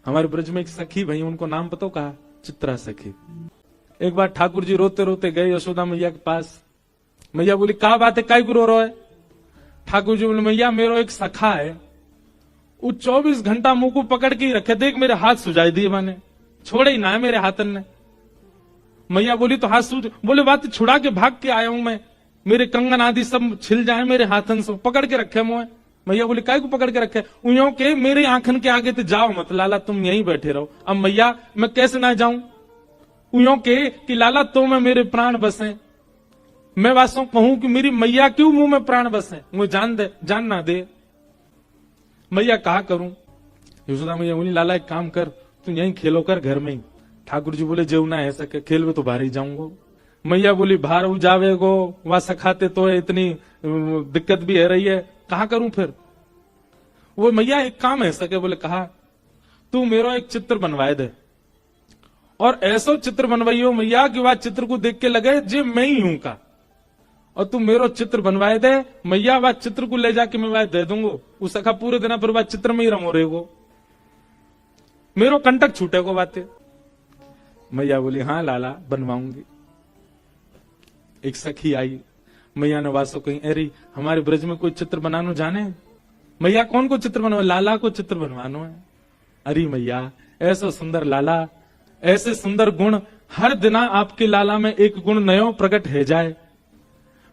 हमारे ब्रज में एक सखी भाई, उनको नाम पता कहा, चित्रा सखी। एक बार ठाकुर जी रोते रोते गए यशोदा मैया के पास। मैया बोली क्या बात है, काय रो है? ठाकुर जी बोले मैया मेरा एक सखा है, वो 24 घंटा मुंह को पकड़ के ही रखे, देख मेरे हाथ सुझाई दिए, मैंने छोड़े ही ना है मेरे हाथन ने। मैया बोली तो हाथ सूझ, बोले बात छुड़ा के भाग के आया हूं मैं, मेरे कंगन आदि सब छिल जाए मेरे हाथन से, पकड़ के रखे मुझे। मैया बोली काय को पकड़ के रखे? उयों के मेरे आंखन के आगे तो जाओ मत लाला, तुम यहीं बैठे रहो। अब मैया मैं कैसे ना जाऊं? उयों के कि लाला तो मैं मेरे प्राण बसे, मैं वास्तव कहूं कि मेरी मैया क्यों मुंह में प्राण बसे, मुझे जान दे, जान ना दे। मैया कहा करूं? यशोदा मैया बोली लाला एक काम कर, तुम यहीं खेलो कर घर में ही। ठाकुर जी बोले जेवना है सके, खेल में तो बाहर ही जाऊंगा। मैया बोली बाहर जावे गो, वहां सखाते तो है, इतनी दिक्कत भी है रही है, कहा करूं फिर? वो मैया एक काम है सके, बोले कहा तू मेरा एक चित्र बनवाए दे, और ऐसा चित्र बनवाइयो मैया कि वह चित्र को देख के लगे जे मैं ही हूं का, और तू मेरो चित्र बनवाए दे मैया, वह चित्र को ले जाके मैं वह दे दूंगा। उस सखा पूरे दिन पर वह चित्र में ही रमो रहेगो, मेरो कंटक छूटेगो बातें। मैया बोली हाँ लाला बनवाऊंगी। एक सखी आई, मैया ने वासो कही अरे हमारे ब्रज में कोई चित्र बनानो जाने? मैया कौन को चित्र बनवा? लाला को चित्र बनवानो है। अरे मैया ऐसा सुंदर लाला, ऐसे सुंदर गुण, हर दिना आपके लाला में एक गुण नयो प्रकट है जाए।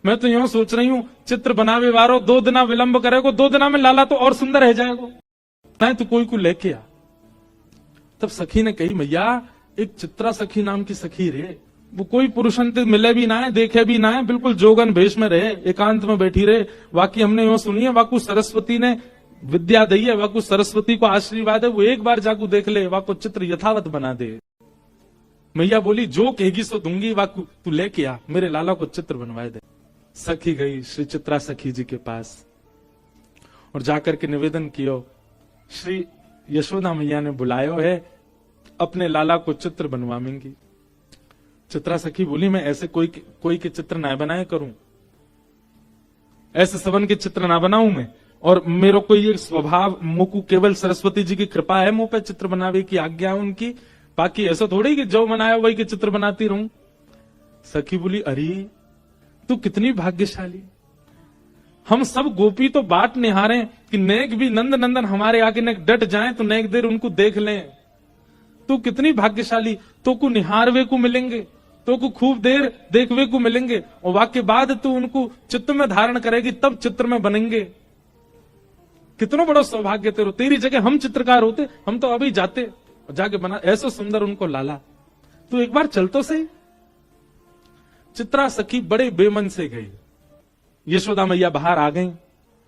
मैं तो यूं सोच रही हूं चित्र बनावे वारो 2 दिना विलंब करेगो, 2 दिना में लाला तो और सुंदर है जाएगो, नहीं तो कोई को लेके आ। तब सखी ने कही मैया एक चित्रा सखी नाम की सखी रे, वो कोई पुरुषन से मिले भी ना है, देखे भी ना है, बिल्कुल जोगन भेष में रहे, एकांत में बैठी रहे। वाकई हमने यूं सुनी है, वाकू सरस्वती ने विद्या दी है, वाकू सरस्वती को आशीर्वाद है, वो एक बार जाकू देख ले, वाकू चित्र यथावत बना दे। मैया बोली जो कहेगी सो दूंगी, वाकू तू लेके आ, मेरे लाला को चित्र बनवाए दे। सखी गई श्री चित्रा सखी जी के पास और जाकर के निवेदन किया, श्री यशोदा मैया ने बुलायो है, अपने लाला को चित्र बनवाएंगी। चित्रा सखी बोली मैं ऐसे कोई के चित्र ना बनाए करूं, ऐसे सबन के चित्र ना बनाऊं मैं, और मेरा कोई ये स्वभाव, मुकु केवल सरस्वती जी की कृपा है मुंह पे चित्र बनावे की आज्ञा उनकी, बाकी ऐसा थोड़ी कि जो बनाया वही के चित्र बनाती रहूं। सखी बोली अरे तू कितनी भाग्यशाली, हम सब गोपी तो बाट निहारे कि नेक भी नंद नंदन हमारे आगे नेक डट जाए तो नेक देर उनको देख लें। तू कितनी भाग्यशाली, तो को निहारवे को मिलेंगे, तो को खूब देर देखवे को मिलेंगे, और वाक्य बाद तू उनको चित्त में धारण करेगी तब चित्र में बनेंगे। कितना बड़ा सौभाग्य तेरो, तेरी जगह हम चित्रकार होते, हम तो अभी जाते और जाके बना, ऐसा सुंदर उनको लाला, तू एक बार चल तो सही। चित्रा सखी बड़े बेमन से गई। यशोदा मैया बाहर आ गई,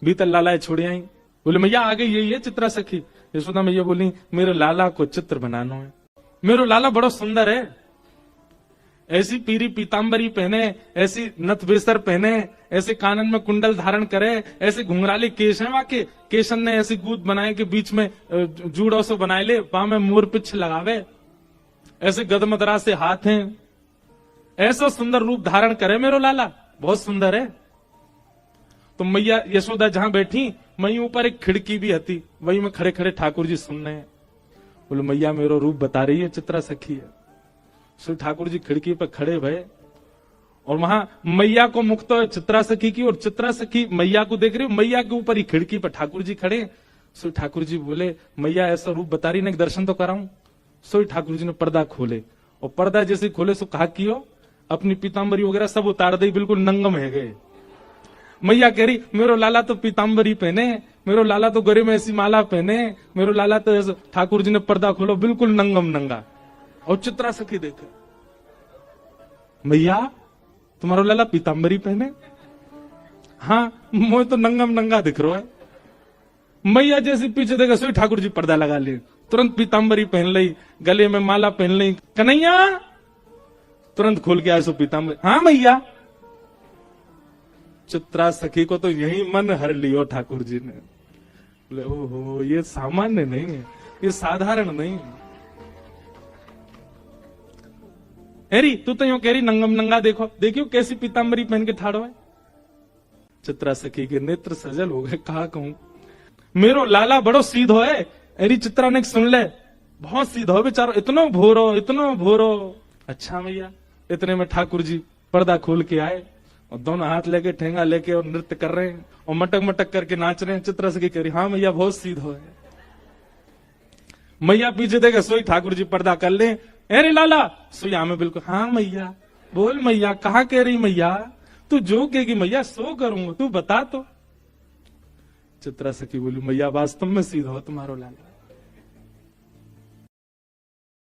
भीतर लाला छोड़ आई। बोले मैया आ गई यही है चित्रा सखी। यशोदा मैया बोली मेरे लाला को चित्र बनाना है, मेरा लाला बड़ा सुंदर है, ऐसी पीरी पीतांबरी पहने, ऐसी नथ बेसर पहने, ऐसे कानन में कुंडल धारण करे, ऐसे घुंघराले केश है वाके, केशन ने ऐसी गूद बनाए के बीच में जूड़ों से बनाए ले, पांव में मोर पिछ लगावे, ऐसे गदमदरा से हाथ हैं, ऐसा सुंदर रूप धारण करे मेरो लाला, बहुत सुंदर है। तो मैया यशोदा जहां बैठी, वहीं ऊपर एक खिड़की भी हती, वहीं में खड़े खड़े ठाकुर जी सुन रहे हैं। बोले मैया मेरो रूप बता रही है, चित्रा सखी है। श्री ठाकुर जी खिड़की पर खड़े भये और वहां मैया को मुख तो चित्रा सखी की, और चित्रा सखी मैया को देख रही, मैया के ऊपर ही खिड़की पर ठाकुर जी खड़े। श्री ठाकुर जी बोले मैया ऐसा रूप बता रही, ने दर्शन तो कराऊं। श्री ठाकुर जी ने पर्दा खोले, और पर्दा जैसे खोले सो कहा कियो अपनी पीतांबरी वगैरह सब उतार दी, बिल्कुल नंगम है गए। मैया कह रही मेरो लाला तो पीतांबरी पहने, मेरो लाला तो गले में ऐसी माला पहने, मेरो लाला तो ऐसा। ठाकुर जी ने पर्दा खोलो, बिल्कुल नंगम नंगा, और चित्रा सखी देखे मैया तुम्हारा लाला पीतांबरी पहने, हाँ मुझे तो नंगम नंगा दिख रहा है। मैया जैसे पीछे देखा सो ठाकुर जी पर्दा लगा लिए, तुरंत पीतांबरी पहन ली, गले में माला पहन ली, कन्हैया तुरंत खोल के आए सो पीतांबरी, हाँ मैया। चित्रा सखी को तो यही मन हर लियो ठाकुर जी ने। बोले ओहो ये सामान्य नहीं है, ये साधारण नहीं है। हेरी तू तो यूं कह रही नंगम नंगा, देखो देखियो कैसी पीतांबरी पहन के ठाड़ो है। चित्रा सखी के नेत्र सजल हो गए, कहा कहूं मेरो लाला बड़ो सीधो है। अरे चित्रा ने सुन ले, बहुत सीधा हो बेचारो, इतना भोरो। अच्छा मैया, इतने में ठाकुर जी पर्दा खोल के आए और दोनों हाथ लेके ठेंगा लेके और नृत्य कर रहे हैं और मटक मटक करके नाच रहे हैं। चित्रा सखी कह रही, हाँ मैया बहुत सीधो है। मैया पीछे देखे सोई, ठाकुर जी पर्दा कर ले, अरे लाला सोई हमें बिल्कुल, हाँ मैया बोल मैया, कहा कह रही मैया, तू जो कहेगी मैया सो करूंगा, तू बता तो। चित्रा सखी बोली, मैया वास्तव में सीधा हो तुम्हारो लाला।